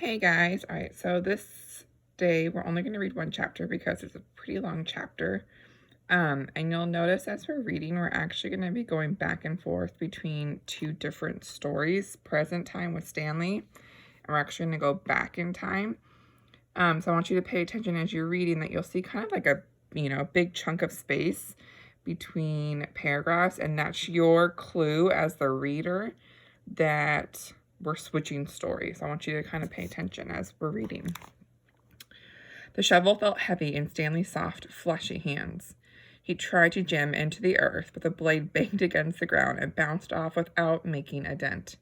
Hey guys, all right, so this day we're only going to read one chapter because it's a pretty long chapter. And you'll notice as we're reading, we're actually going to be going back and forth between two different stories, present time with Stanley, and we're actually going to go back in time. So I want you to pay attention as you're reading that you'll see kind of like a, big chunk of space between paragraphs, and that's your clue as the reader that we're switching stories. I want you to kind of pay attention as we're reading. The shovel felt heavy in Stanley's soft, fleshy hands. He tried to jam into the earth, but the blade banged against the ground and bounced off without making a dent.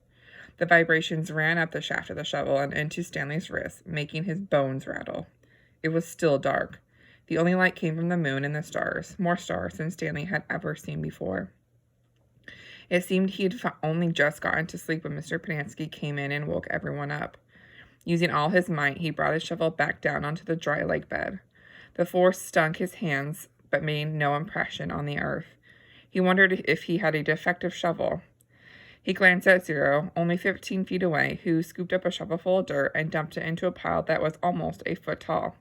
The vibrations ran up the shaft of the shovel and into Stanley's wrist, making his bones rattle. It was still dark. The only light came from the moon and the stars, more stars than Stanley had ever seen before. It seemed he had only just gotten to sleep when Mr. Pinansky came in and woke everyone up. Using all his might, he brought his shovel back down onto the dry lake bed. The force stung his hands, but made no impression on the earth. He wondered if he had a defective shovel. He glanced at Zero, only 15 feet away, who scooped up a shovelful of dirt and dumped it into a pile that was almost a foot tall.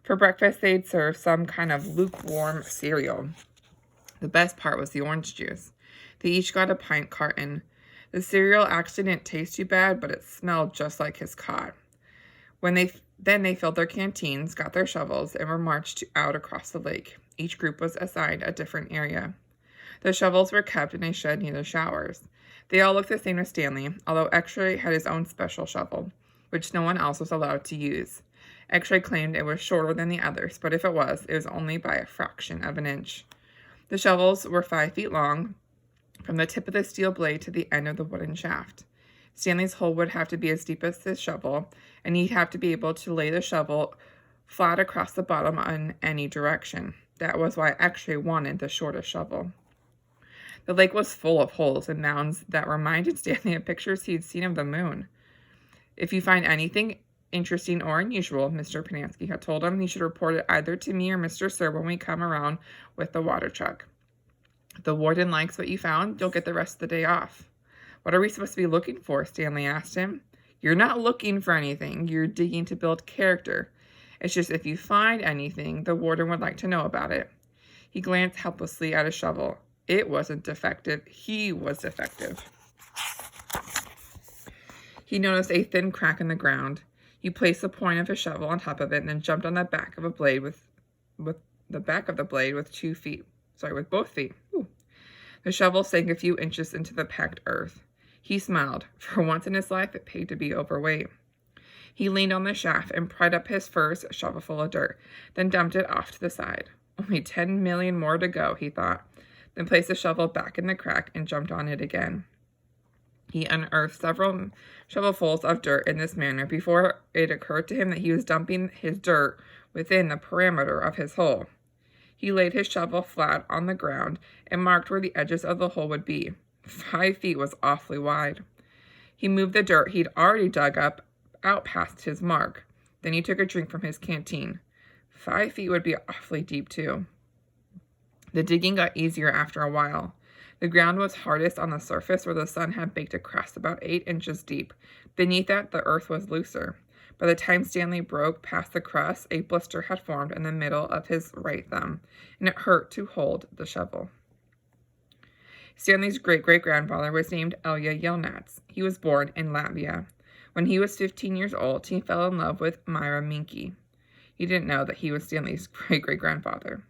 For breakfast, they'd served some kind of lukewarm cereal. The best part was the orange juice. They each got a pint carton. The cereal actually didn't taste too bad, but it smelled just like his cot. Then they filled their canteens, got their shovels, and were marched out across the lake. Each group was assigned a different area. The shovels were kept in a shed near the showers. They all looked the same to Stanley, although X-Ray had his own special shovel, which no one else was allowed to use. X-Ray claimed it was shorter than the others, but if it was only by a fraction of an inch. The shovels were 5 feet long, from the tip of the steel blade to the end of the wooden shaft. Stanley's hole would have to be as deep as his shovel, and he'd have to be able to lay the shovel flat across the bottom in any direction. That was why X-Ray wanted the shortest shovel. The lake was full of holes and mounds that reminded Stanley of pictures he'd seen of the moon. If you find anything interesting or unusual, Mr. Pinansky had told him, you should report it either to me or Mr. Sir when we come around with the water truck. If the warden likes what you found, you'll get the rest of the day off. What are we supposed to be looking for? Stanley asked him. You're not looking for anything. You're digging to build character. It's just if you find anything, the warden would like to know about it. He glanced helplessly at his shovel. It wasn't defective. He was defective. He noticed a thin crack in the ground. He placed the point of his shovel on top of it and then jumped on the back of a blade with both feet. Ooh. The shovel sank a few inches into the packed earth. He smiled. For once in his life, it paid to be overweight. He leaned on the shaft and pried up his first shovelful of dirt, then dumped it off to the side. Only 10 million more to go, he thought, then placed the shovel back in the crack and jumped on it again. He unearthed several shovelfuls of dirt in this manner before it occurred to him that he was dumping his dirt within the perimeter of his hole. He laid his shovel flat on the ground and marked where the edges of the hole would be. 5 feet was awfully wide. He moved the dirt he'd already dug up out past his mark. Then he took a drink from his canteen. 5 feet would be awfully deep, too. The digging got easier after a while. The ground was hardest on the surface where the sun had baked a crust about 8 inches deep. Beneath that, the earth was looser. By the time Stanley broke past the crust, a blister had formed in the middle of his right thumb, and it hurt to hold the shovel. Stanley's great-great-grandfather was named Ilya Yelnats. He was born in Latvia. When he was 15 years old, he fell in love with Myra Minky. He didn't know that he was Stanley's great-great-grandfather.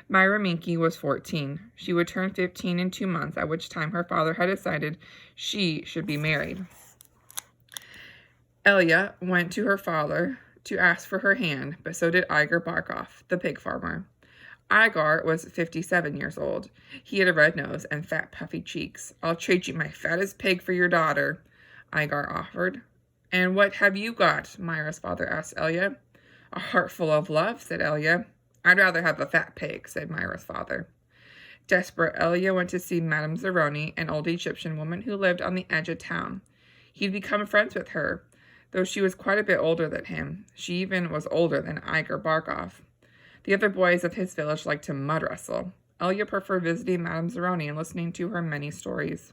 Myra Minky was 14. She would turn 15 in 2 months, at which time her father had decided she should be married. Ilya went to her father to ask for her hand, but so did Igor Barkov, the pig farmer. Igor was 57 years old. He had a red nose and fat, puffy cheeks. I'll trade you my fattest pig for your daughter, Igor offered. And what have you got? Myra's father asked Ilya. A heart full of love, said Ilya. I'd rather have a fat pig, said Myra's father. Desperate, Ilya went to see Madame Zeroni, an old Egyptian woman who lived on the edge of town. He'd become friends with her, though she was quite a bit older than him. She even was older than Igor Barkov. The other boys of his village liked to mud wrestle. Ilya preferred visiting Madame Zeroni and listening to her many stories.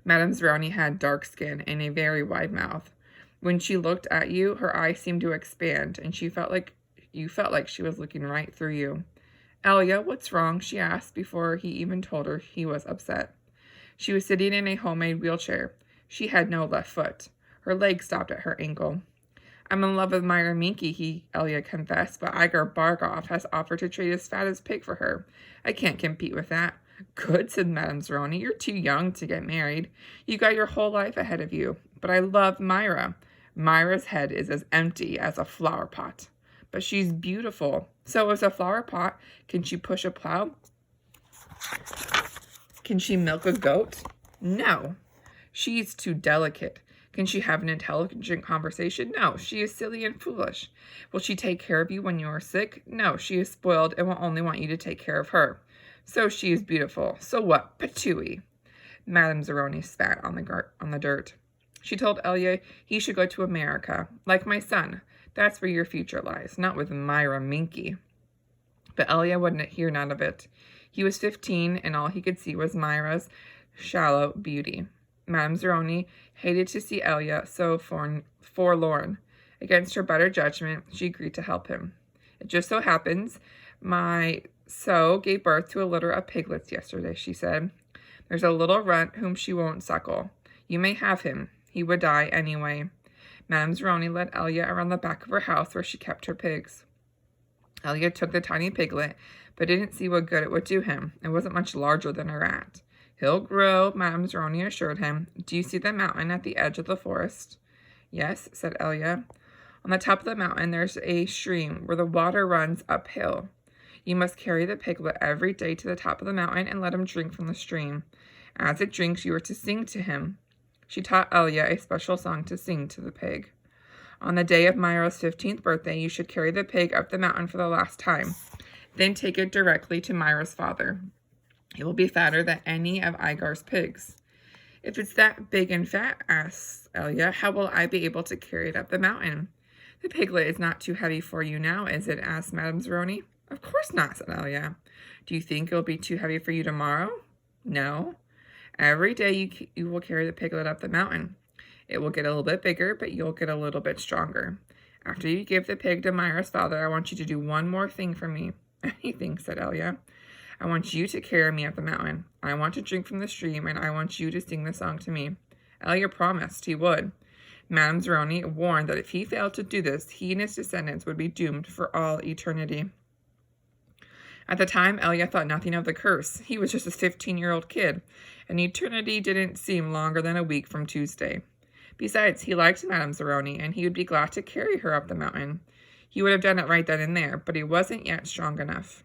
Madame Zeroni had dark skin and a very wide mouth. When she looked at you, her eyes seemed to expand, and you felt like she was looking right through you. Elia, what's wrong? She asked before he even told her he was upset. She was sitting in a homemade wheelchair. She had no left foot. Her leg stopped at her ankle. I'm in love with Myra Minky, Elia confessed, but Igor Barkov has offered to trade his fattest pig for her. I can't compete with that. Good, said Madame Zeroni. You're too young to get married. You got your whole life ahead of you. But I love Myra. Myra's head is as empty as a flower pot. But she's beautiful. So is a flower pot. Can she push a plow? Can she milk a goat? No. She's too delicate. Can she have an intelligent conversation? No, she is silly and foolish. Will she take care of you when you are sick? No, she is spoiled and will only want you to take care of her. So she is beautiful. So what? Patooey. Madame Zeroni spat on the dirt. She told Elia he should go to America, like my son. That's where your future lies, not with Myra Minky. But Elia wouldn't hear none of it. He was 15, and all he could see was Myra's shallow beauty. Madame Zeroni hated to see Elia so forlorn. Against her better judgment, she agreed to help him. It just so happens my sow gave birth to a litter of piglets yesterday, she said. There's a little runt whom she won't suckle. You may have him. He would die anyway. Madame Zeroni led Elia around the back of her house where she kept her pigs. Elia took the tiny piglet, but didn't see what good it would do him. It wasn't much larger than a rat. He'll grow, Madame Zeroni assured him. Do you see the mountain at the edge of the forest? Yes, said Elia. On the top of the mountain there's a stream where the water runs uphill. You must carry the piglet every day to the top of the mountain and let him drink from the stream. As it drinks, you are to sing to him. She taught Elia a special song to sing to the pig. On the day of Myra's 15th birthday, you should carry the pig up the mountain for the last time. Then take it directly to Myra's father. It will be fatter than any of Igor's pigs. If it's that big and fat, asked Elia, how will I be able to carry it up the mountain? The piglet is not too heavy for you now, is it? Asked Madame Zeroni. Of course not, said Elia. Do you think it will be too heavy for you tomorrow? No. Every day you will carry the piglet up the mountain. It will get a little bit bigger, but you'll get a little bit stronger. After you give the pig to Myra's father, I want you to do one more thing for me. Anything, said Elia. I want you to carry me up the mountain. I want to drink from the stream, and I want you to sing the song to me. Elia promised he would. Madame Zeroni warned that if he failed to do this, he and his descendants would be doomed for all eternity. At the time, Elia thought nothing of the curse. He was just a 15-year-old kid, and eternity didn't seem longer than a week from Tuesday. Besides, he liked Madame Zeroni, and he would be glad to carry her up the mountain. He would have done it right then and there, but he wasn't yet strong enough.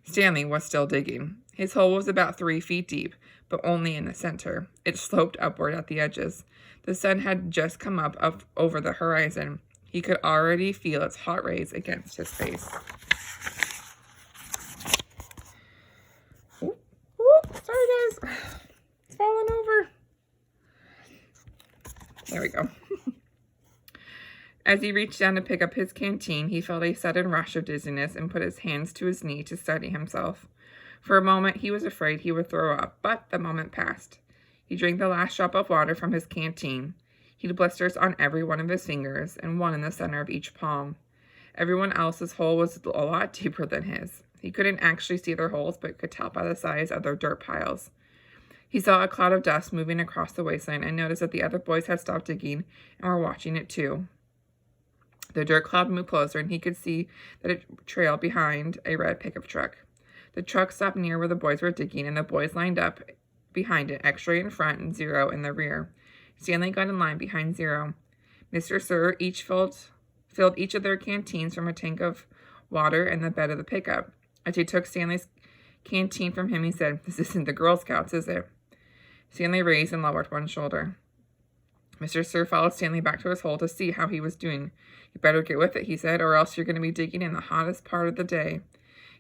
Stanley was still digging. His hole was about 3 feet deep, but only in the center. It sloped upward at the edges. The sun had just come up over the horizon. He could already feel its hot rays against his face. Sorry, guys. It's falling over. There we go. As he reached down to pick up his canteen, he felt a sudden rush of dizziness and put his hands to his knee to steady himself. For a moment, he was afraid he would throw up, but the moment passed. He drank the last drop of water from his canteen. He had blisters on every one of his fingers and one in the center of each palm. Everyone else's hole was a lot deeper than his. He couldn't actually see their holes, but could tell by the size of their dirt piles. He saw a cloud of dust moving across the wasteland and noticed that the other boys had stopped digging and were watching it too. The dirt cloud moved closer, and he could see that it trailed behind a red pickup truck. The truck stopped near where the boys were digging, and the boys lined up behind it, X-ray in front and Zero in the rear. Stanley got in line behind Zero. Mr. Sir each filled each of their canteens from a tank of water in the bed of the pickup. As he took Stanley's canteen from him, he said, "This isn't the Girl Scouts, is it?" Stanley raised and lowered one shoulder. Mr. Sir followed Stanley back to his hole to see how he was doing. "You better get with it," he said, "or else you're going to be digging in the hottest part of the day."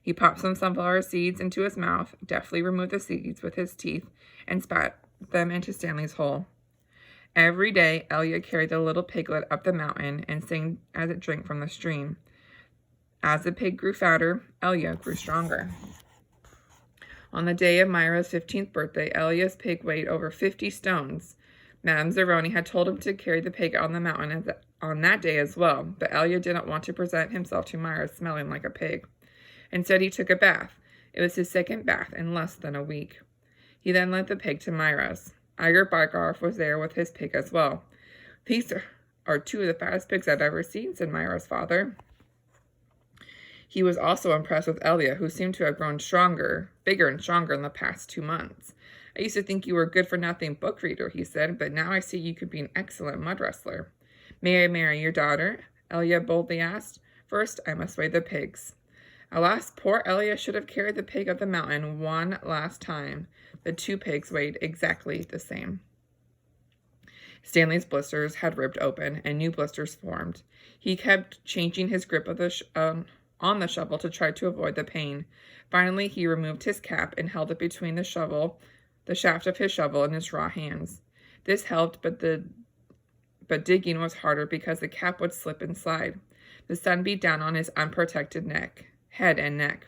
He popped some sunflower seeds into his mouth, deftly removed the seeds with his teeth, and spat them into Stanley's hole. Every day, Elia carried the little piglet up the mountain and sang as it drank from the stream. As the pig grew fatter, Elia grew stronger. On the day of Myra's 15th birthday, Elia's pig weighed over 50 stones. Madame Zeroni had told him to carry the pig on the mountain on that day as well, but Elia didn't want to present himself to Myra smelling like a pig. Instead, he took a bath. It was his second bath in less than a week. He then led the pig to Myra's. Igar Bargarf was there with his pig as well. These are two of the fattest pigs I've ever seen, said Myra's father. He was also impressed with Elia, who seemed to have grown bigger and stronger in the past 2 months. I used to think you were a good-for-nothing book reader, he said, but now I see you could be an excellent mud wrestler. May I marry your daughter? Elia boldly asked. First, I must weigh the pigs. Alas, poor Elia should have carried the pig up the mountain one last time. The 2 pigs weighed exactly the same. Stanley's blisters had ripped open, and new blisters formed. He kept changing his grip of on the shovel to try to avoid the pain. Finally, he removed his cap and held it between the shaft of his shovel and his raw hands. This helped, but digging was harder because the cap would slip and slide. The sun beat down on his unprotected head and neck.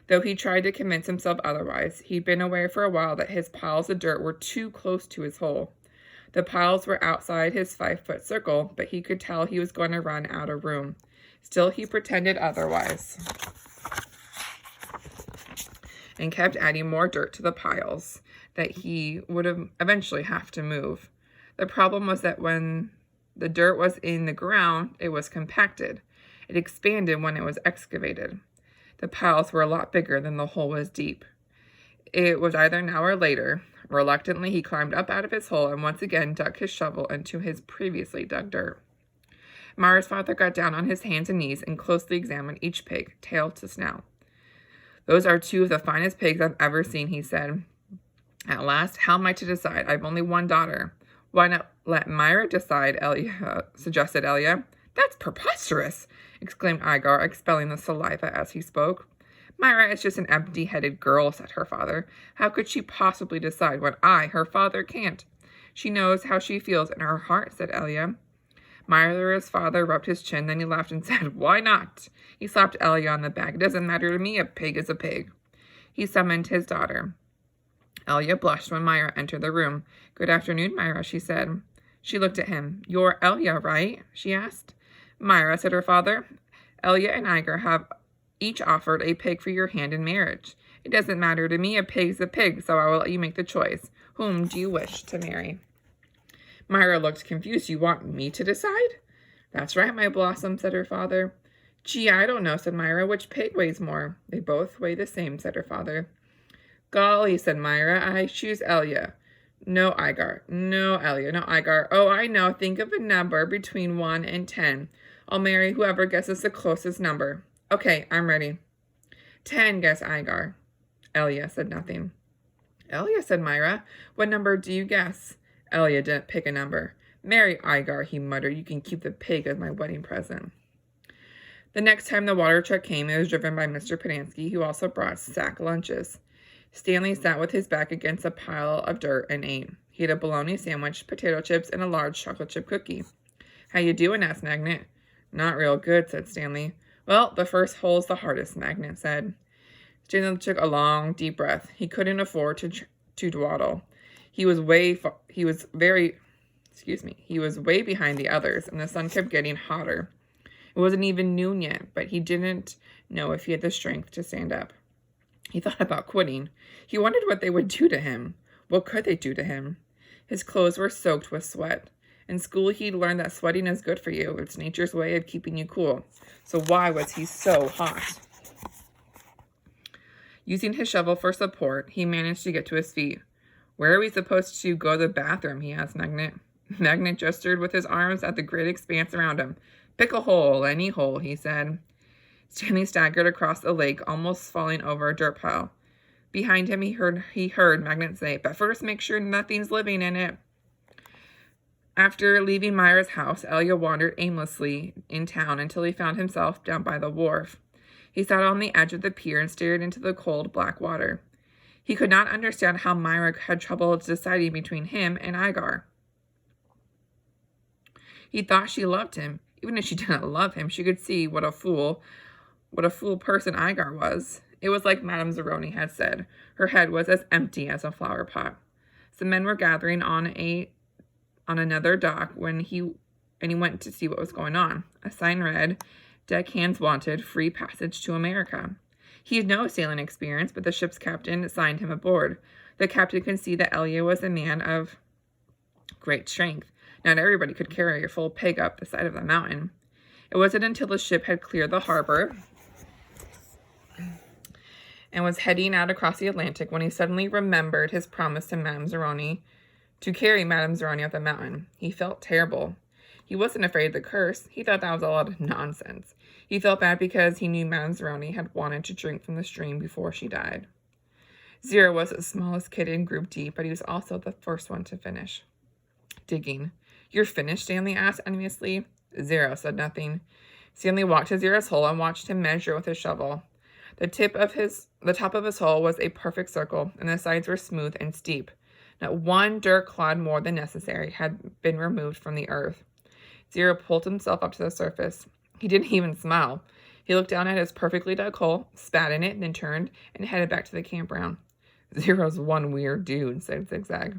Though he tried to convince himself otherwise, he'd been aware for a while that his piles of dirt were too close to his hole. The piles were outside his 5-foot circle, but he could tell he was going to run out of room. Still, he pretended otherwise and kept adding more dirt to the piles that he would eventually have to move. The problem was that when the dirt was in the ground, it was compacted. It expanded when it was excavated. The piles were a lot bigger than the hole was deep. It was either now or later. Reluctantly, he climbed up out of his hole and once again dug his shovel into his previously dug dirt. Myra's father got down on his hands and knees and closely examined each pig, tail to snout. Those are 2 of the finest pigs I've ever seen, he said. At last, how am I to decide? I've only one daughter. Why not let Myra decide, suggested Elia. That's preposterous, exclaimed Igar, expelling the saliva as he spoke. Myra is just an empty-headed girl, said her father. How could she possibly decide when I, her father, can't? She knows how she feels in her heart, said Elia. Myra's father rubbed his chin, then he laughed and said, Why not? He slapped Elia on the back. It doesn't matter to me, a pig is a pig. He summoned his daughter. Elia blushed when Myra entered the room. Good afternoon, Myra, she said. She looked at him. You're Elia, right? She asked. Myra, said her father. Elia and Igar have each offered a pig for your hand in marriage. It doesn't matter to me, a pig's a pig, so I will let you make the choice. Whom do you wish to marry? Myra looked confused. You want me to decide? That's right, my blossom, said her father. Gee, I don't know, said Myra. Which pig weighs more? They both weigh the same, said her father. Golly, said Myra, I choose Elia. No, Igar. No, Elia. No, Igar. Oh, I know. Think of a number between 1 and 10. I'll marry whoever guesses the closest number. Okay, I'm ready. 10, guessed Igar. Elia said nothing. Elia, said Myra. What number do you guess? Elia didn't pick a number. Marry Igar, he muttered. You can keep the pig as my wedding present. The next time the water truck came, it was driven by Mr. Podansky, who also brought sack lunches. Stanley sat with his back against a pile of dirt and ate. He had a bologna sandwich, potato chips, and a large chocolate chip cookie. How you doing? Asked Magnet. Not real good, said Stanley. Well, the first hole's the hardest, Magnet said. Stanley took a long, deep breath. He couldn't afford to dawdle. He was way behind the others, and the sun kept getting hotter. It wasn't even noon yet, but he didn't know if he had the strength to stand up. He thought about quitting. He wondered what they would do to him. What could they do to him? His clothes were soaked with sweat. In school, he'd learned that sweating is good for you. It's nature's way of keeping you cool. So why was he so hot? Using his shovel for support, he managed to get to his feet. Where are we supposed to go to the bathroom? He asked Magnet. Magnet gestured with his arms at the great expanse around him. Pick a hole, any hole, he said. Stanley staggered across the lake, almost falling over a dirt pile. Behind him, he heard Magnet say, but first make sure nothing's living in it. After leaving Myra's house, Elia wandered aimlessly in town until he found himself down by the wharf. He sat on the edge of the pier and stared into the cold, black water. He could not understand how Myra had trouble deciding between him and Igar. He thought she loved him. Even if she didn't love him, she could see what a fool person Igar was. It was like Madame Zeroni had said. Her head was as empty as a flower pot. Some men were gathering on a on another dock when he went to see what was going on. A sign read, "Deckhands wanted, free passage to America." He had no sailing experience, but the ship's captain signed him aboard. The captain could see that Elia was a man of great strength. Not everybody could carry a full pig up the side of the mountain. It wasn't until the ship had cleared the harbor and was heading out across the Atlantic when he suddenly remembered his promise to Madame Zeroni to carry Madame Zeroni up the mountain. He felt terrible. He wasn't afraid of the curse. He thought that was a lot of nonsense. He felt bad because he knew Madame Zeroni had wanted to drink from the stream before she died. Zero was the smallest kid in Group D, but he was also the first one to finish digging. "You're finished?" Stanley asked enviously. Zero said nothing. Stanley walked to Zero's hole and watched him measure with his shovel. The top of his hole was a perfect circle, and the sides were smooth and steep. Not one dirt clod more than necessary had been removed from the earth. Zero pulled himself up to the surface. He didn't even smile. He looked down at his perfectly dug hole, spat in it, then turned and headed back to the campground. "Zero's one weird dude," said Zigzag.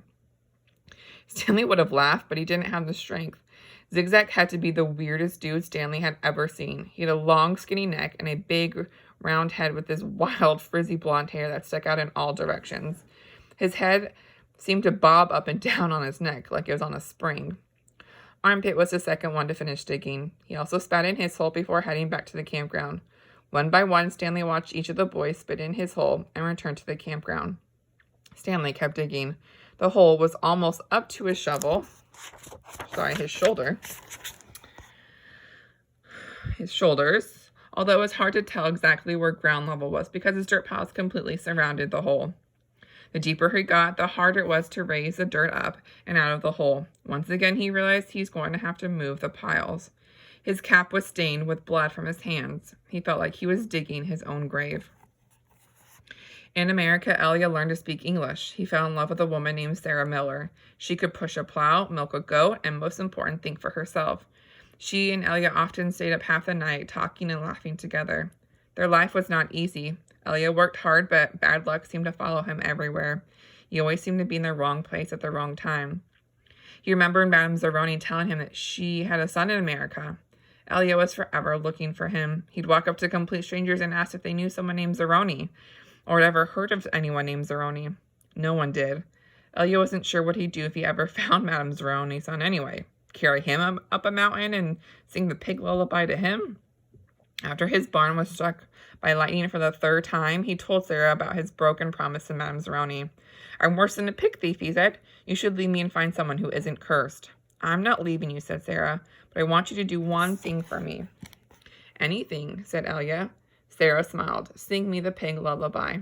Stanley would have laughed, but he didn't have the strength. Zigzag had to be the weirdest dude Stanley had ever seen. He had a long, skinny neck and a big, round head with this wild, frizzy blonde hair that stuck out in all directions. His head seemed to bob up and down on his neck like it was on a spring. Armpit was the second one to finish digging. He also spat in his hole before heading back to the campground. One by one, Stanley watched each of the boys spit in his hole and return to the campground. Stanley kept digging. The hole was almost up to his shoulder. His shoulders, although it was hard to tell exactly where ground level was because his dirt piles completely surrounded the hole. The deeper he got, the harder it was to raise the dirt up and out of the hole. Once again, he realized he's going to have to move the piles. His cap was stained with blood from his hands. He felt like he was digging his own grave. In America, Elia learned to speak English. He fell in love with a woman named Sarah Miller. She could push a plow, milk a goat, and most important, think for herself. She and Elia often stayed up half the night talking and laughing together. Their life was not easy. Elia worked hard, but bad luck seemed to follow him everywhere. He always seemed to be in the wrong place at the wrong time. He remembered Madame Zeroni telling him that she had a son in America. Elia was forever looking for him. He'd walk up to complete strangers and ask if they knew someone named Zeroni, or had ever heard of anyone named Zeroni. No one did. Elia wasn't sure what he'd do if he ever found Madame Zeroni's son anyway. Carry him up a mountain and sing the pig lullaby to him? After his barn was struck by lightning for the third time, he told Sarah about his broken promise to Madame Zeroni. "I'm worse than a pig thief," he said. "You should leave me and find someone who isn't cursed." "I'm not leaving you," said Sarah, "but I want you to do one thing for me." "Anything," said Elia. Sarah smiled. "Sing me the pig lullaby."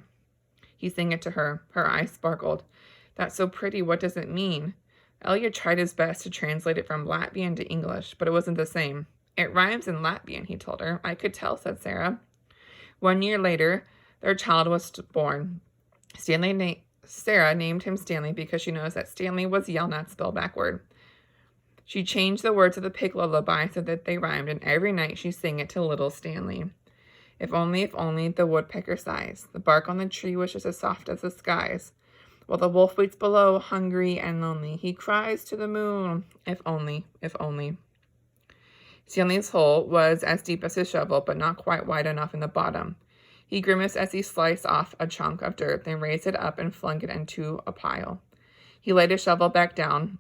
He sang it to her. Her eyes sparkled. "That's so pretty. What does it mean?" Elia tried his best to translate it from Latvian to English, but it wasn't the same. "It rhymes in Latvian," he told her. "I could tell," said Sarah. 1 year later, their child was born. Sarah named him Stanley because she knows that Stanley was Yelnats spelled backward. She changed the words of the pig lullaby so that they rhymed, and every night she sang it to little Stanley. If only, the woodpecker sighs. The bark on the tree was just as soft as the skies. While the wolf waits below, hungry and lonely, he cries to the moon, if only, if only. Stanley's hole was as deep as his shovel, but not quite wide enough in the bottom. He grimaced as he sliced off a chunk of dirt, then raised it up and flung it into a pile. He laid his shovel back down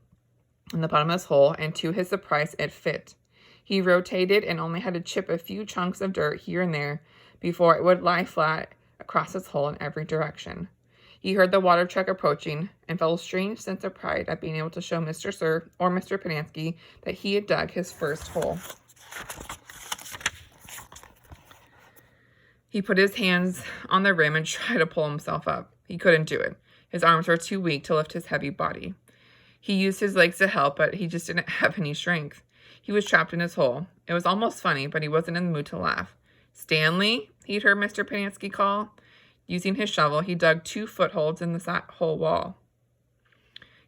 in the bottom of his hole, and to his surprise, it fit. He rotated and only had to chip a few chunks of dirt here and there before it would lie flat across his hole in every direction. He heard the water truck approaching and felt a strange sense of pride at being able to show Mr. Sir or Mr. Pinansky that he had dug his first hole. He put his hands on the rim and tried to pull himself up. He couldn't do it. His arms were too weak to lift his heavy body. He used his legs to help, but he just didn't have any strength. He was trapped in his hole. It was almost funny, but he wasn't in the mood to laugh. "Stanley," he'd heard Mr. Pinansky call. Using his shovel, he dug 2 footholds in the hole wall.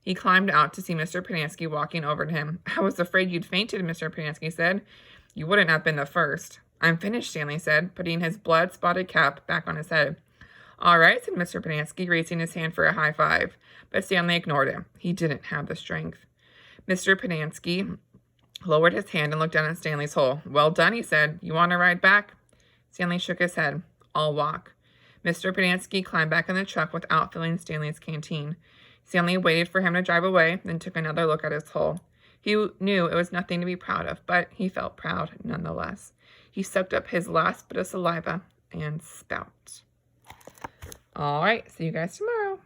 He climbed out to see Mr. Pinansky walking over to him. "I was afraid you'd fainted," Mr. Pinansky said. "You wouldn't have been the first." "I'm finished," Stanley said, putting his blood-spotted cap back on his head. "All right," said Mr. Pinansky, raising his hand for a high five. But Stanley ignored him. He didn't have the strength. Mr. Pinansky lowered his hand and looked down at Stanley's hole. Well done, he said. You want to ride back? Stanley shook his head. I'll walk. Mr. Pinansky climbed back in the truck without filling Stanley's canteen. Stanley waited for him to drive away, then took another look at his hole. He knew it was nothing to be proud of, but he felt proud nonetheless. He sucked up his last bit of saliva and spat. All right, see you guys tomorrow.